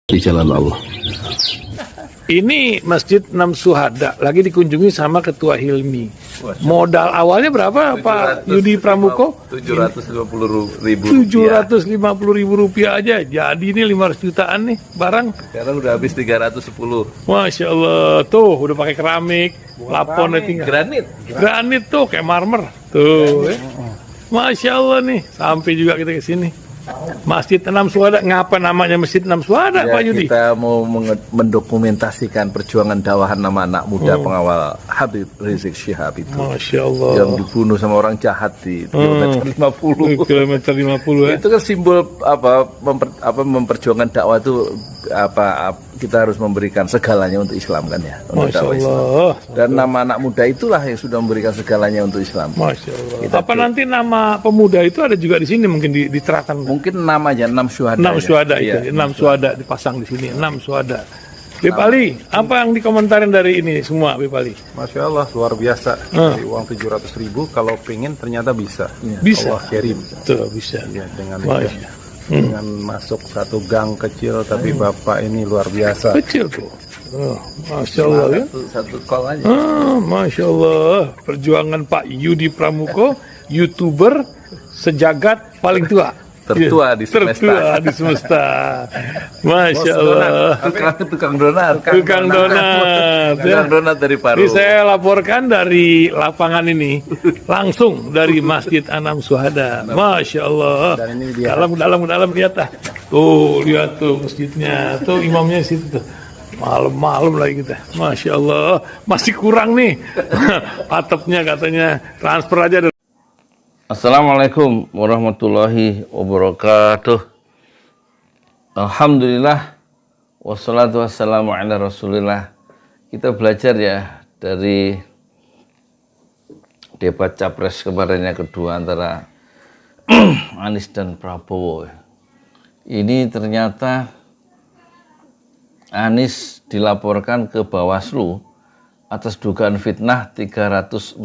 di jalan Allah. Ini Masjid Enam Syuhada lagi dikunjungi sama Ketua Hilmi. Modal awalnya berapa Pak Yudi Pramuko? 750.000 rupiah aja. Jadi ini 500 jutaan nih barang. Sekarang udah habis 310. Masya Allah, tuh udah pakai keramik, laponnya tinggal. Granit tuh kayak marmer. Tuh, Masya Allah nih, sampai juga kita ke sini. Masjid Enam Syuhada, ngapa namanya Masjid Enam Syuhada, Ya, Pak Yudi? kita mau mendokumentasikan perjuangan dakwah nama anak muda pengawal Habib Rizik Syihab itu. Masya Allah. Yang dibunuh sama orang jahat di kilometer 50. Kilometer 50 ya. Itu kan simbol memperjuangkan dakwah itu kita harus memberikan segalanya untuk Islam kan ya, untuk Masya dakwah Islam. Allah. Dan nama anak muda itulah yang sudah memberikan segalanya untuk Islam. Masya Allah. Apa nanti nama pemuda itu ada juga di sini mungkin diterapkan? Mungkin namanya Enam Syuhada. Enam Syuhada itu, Iya. Enam Syuhada dipasang di sini, Enam Syuhada. Beb Ali, apa yang dikomentarin dari ini semua, Beb Ali? Masya Allah, luar biasa. Dari uang 700.000, kalau pengen ternyata bisa. Bisa. Allah kirim. Tuh, bisa. Ya, dengan Masya. dengan masuk satu gang kecil, tapi Bapak ini luar biasa. Kecil tuh. Oh, Masya Allah ya. Satu call aja. Masya Allah. Perjuangan Pak Yudi Pramuko, YouTuber sejagat paling tua. Tertua di semesta. Tertua di semesta. Masya Allah. Tukang donat. Tukang donat. Tukang donat dari Paru. Ini saya laporkan dari lapangan ini, langsung dari Masjid Enam Syuhada. Masya Allah. Dan ini dia. Dalam lihat ah. Tuh lihat tuh masjidnya, tuh imamnya di situ tuh. Malam-malam lagi kita. Masya Allah. Masih kurang nih. Atapnya katanya transfer aja. Assalamualaikum warahmatullahi wabarakatuh. Alhamdulillah wassalatu wassalamu ala rasulillah. Kita belajar ya dari debat capres kemarin yang kedua antara Anies dan Prabowo. Ini ternyata Anies dilaporkan ke Bawaslu atas dugaan fitnah 340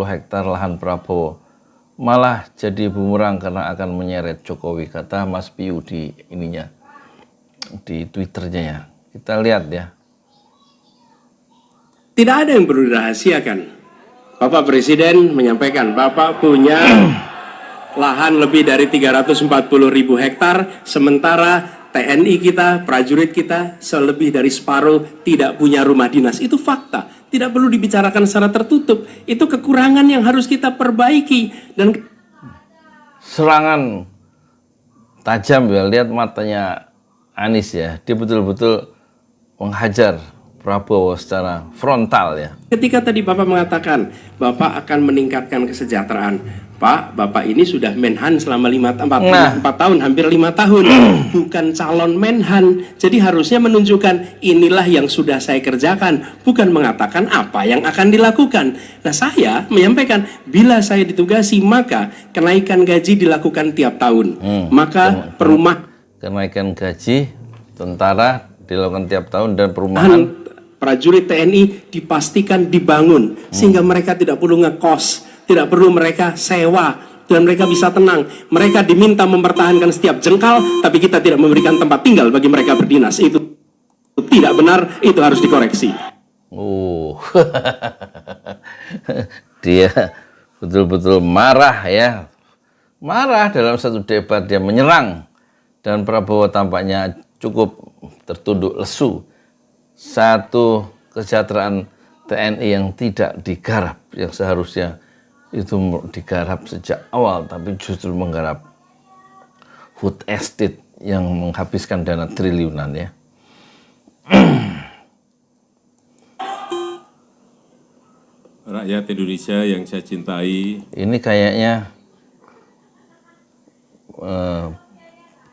hektar lahan Prabowo. Malah jadi bumerang karena akan menyeret Jokowi, kata Mas Piu di Twitternya ya. Kita lihat ya. Tidak ada yang perlu dirahasiakan. Bapak Presiden menyampaikan Bapak punya lahan lebih dari 340.000 hektar, sementara TNI kita, prajurit kita, selebih dari separuh tidak punya rumah dinas. Itu fakta. Tidak perlu dibicarakan secara tertutup. Itu kekurangan yang harus kita perbaiki. Dan Serangan tajam ya, lihat matanya Anies ya. Dia betul-betul menghajar Prabowo secara frontal ya. ketika tadi Bapak mengatakan Bapak akan meningkatkan kesejahteraan, Pak, Bapak ini sudah Menhan selama 4 tahun, hampir 5 tahun, bukan calon Menhan. Jadi harusnya menunjukkan inilah yang sudah saya kerjakan, bukan mengatakan apa yang akan dilakukan. Nah, saya menyampaikan bila saya ditugasi maka kenaikan gaji dilakukan tiap tahun. Maka Kenaikan gaji tentara dilakukan tiap tahun dan perumahan prajurit TNI dipastikan dibangun sehingga mereka tidak perlu ngekos, tidak perlu mereka sewa, dan mereka bisa tenang. Mereka diminta mempertahankan setiap jengkal, tapi kita tidak memberikan tempat tinggal bagi mereka berdinas. Itu tidak benar, itu harus dikoreksi. Dia betul-betul marah ya. Marah dalam satu debat, dia menyerang. Dan Prabowo tampaknya cukup tertunduk lesu. Satu kesejahteraan TNI yang tidak digarap, yang seharusnya itu digarap sejak awal, tapi justru menggarap food estate yang menghabiskan dana triliunan ya. Rakyat Indonesia yang saya cintai. Ini kayaknya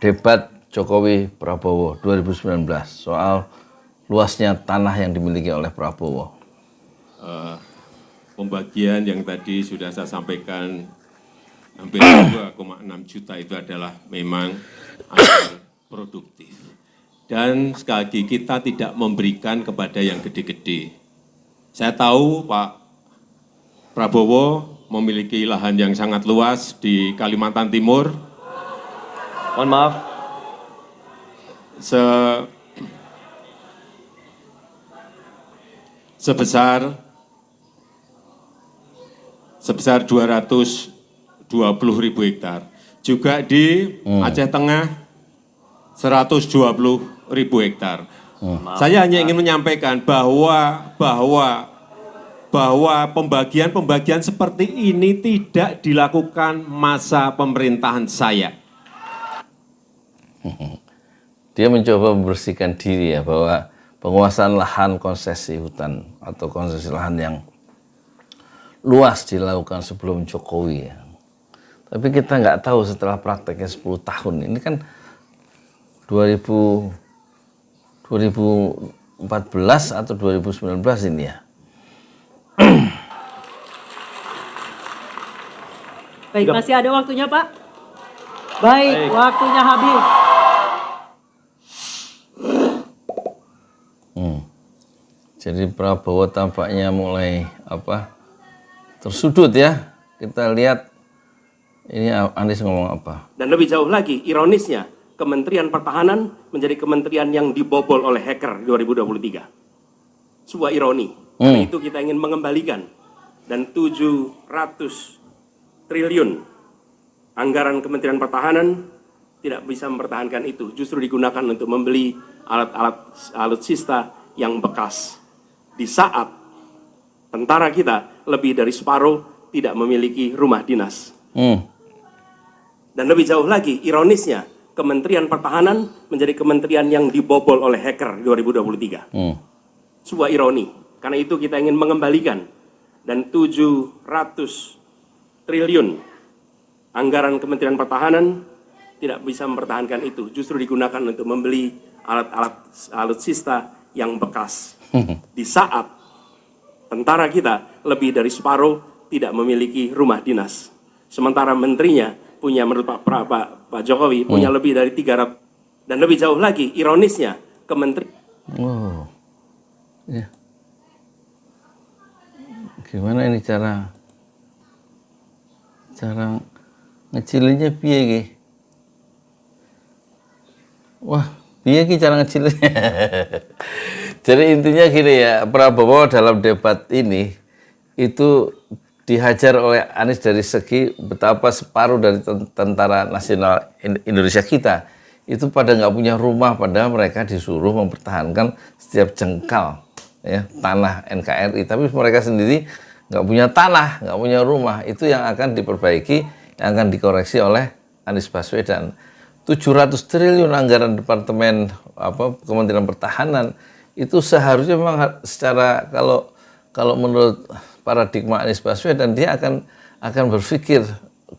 debat Jokowi Prabowo 2019 soal luasnya tanah yang dimiliki oleh Prabowo. Pembagian yang tadi sudah saya sampaikan hampir 2,6 juta itu adalah memang angka produktif. Dan sekali lagi kita tidak memberikan kepada yang gede-gede. Saya tahu Pak Prabowo memiliki lahan yang sangat luas di Kalimantan Timur. Mohon maaf. sebesar 220.000 hektar. Juga di Aceh Tengah 120.000 hektar. Saya hanya ingin menyampaikan bahwa pembagian seperti ini tidak dilakukan masa pemerintahan saya. Dia mencoba membersihkan diri ya, bahwa penguasaan lahan konsesi hutan atau konsesi lahan yang luas dilakukan sebelum Jokowi ya. Tapi kita nggak tahu setelah prakteknya 10 tahun, ini kan 2014 atau 2019 ini ya. Baik, masih ada waktunya Pak? Baik, waktunya habis. Jadi Prabowo tampaknya mulai tersudut ya. Kita lihat ini Anies ngomong apa. Dan lebih jauh lagi, ironisnya, Kementerian Pertahanan menjadi kementerian yang dibobol oleh hacker 2023. Sebuah ironi. Karena itu kita ingin mengembalikan. Dan 700 triliun anggaran Kementerian Pertahanan tidak bisa mempertahankan itu. Justru digunakan untuk membeli alat-alat alutsista yang bekas. Di saat tentara kita lebih dari separuh tidak memiliki rumah dinas. Dan lebih jauh lagi, ironisnya, Kementerian Pertahanan menjadi kementerian yang dibobol oleh hacker 2023. Sebuah ironi. Karena itu kita ingin mengembalikan. Dan 700 triliun anggaran Kementerian Pertahanan tidak bisa mempertahankan itu. Justru digunakan untuk membeli alat-alat alutsista yang bekas. Di saat tentara kita lebih dari separuh tidak memiliki rumah dinas. Sementara menterinya punya, menurut Pak Jokowi, punya lebih dari 300. Dan lebih jauh lagi, ironisnya, Ya. Gimana ini cara ngecilinnya piye ki? Wah, piye ki cara ngecilinnya? Jadi intinya gini ya, Prabowo dalam debat ini itu dihajar oleh Anies dari segi betapa separuh dari tentara nasional Indonesia kita itu pada nggak punya rumah, padahal mereka disuruh mempertahankan setiap jengkal ya, tanah NKRI, tapi mereka sendiri nggak punya tanah, nggak punya rumah. Itu yang akan diperbaiki, yang akan dikoreksi oleh Anies Baswedan. 700 triliun anggaran Departemen Kementerian Pertahanan itu seharusnya memang secara kalau menurut paradigma Anies Baswedan, dia akan berpikir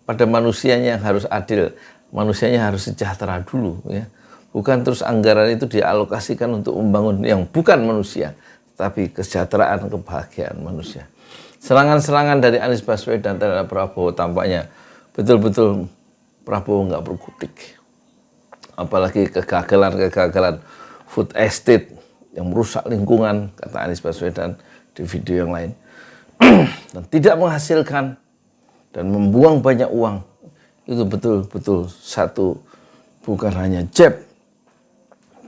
pada manusianya yang harus adil, manusianya harus sejahtera dulu ya. Bukan terus anggaran itu dialokasikan untuk membangun yang bukan manusia, tapi kesejahteraan, kebahagiaan manusia. Serangan-serangan dari Anies Baswedan terhadap Prabowo tampaknya betul-betul Prabowo nggak berkutik. Apalagi kegagalan food estate yang merusak lingkungan, kata Anies Baswedan di video yang lain. Dan tidak menghasilkan dan membuang banyak uang. Itu betul-betul satu, bukan hanya jab,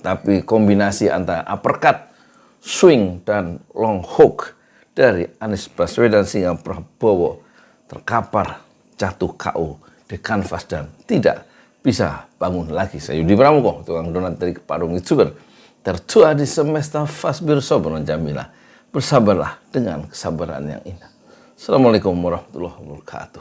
tapi kombinasi antara uppercut, swing, dan long hook dari Anies Baswedan sehingga Prabowo terkapar, jatuh KO di kanvas dan tidak bisa bangun lagi. Saya Yudi Pramuko, tukang donat dari Parung YouTuber. Tertua di semesta fasbir sobron jamilah. Bersabarlah dengan kesabaran yang indah. Assalamualaikum warahmatullahi wabarakatuh.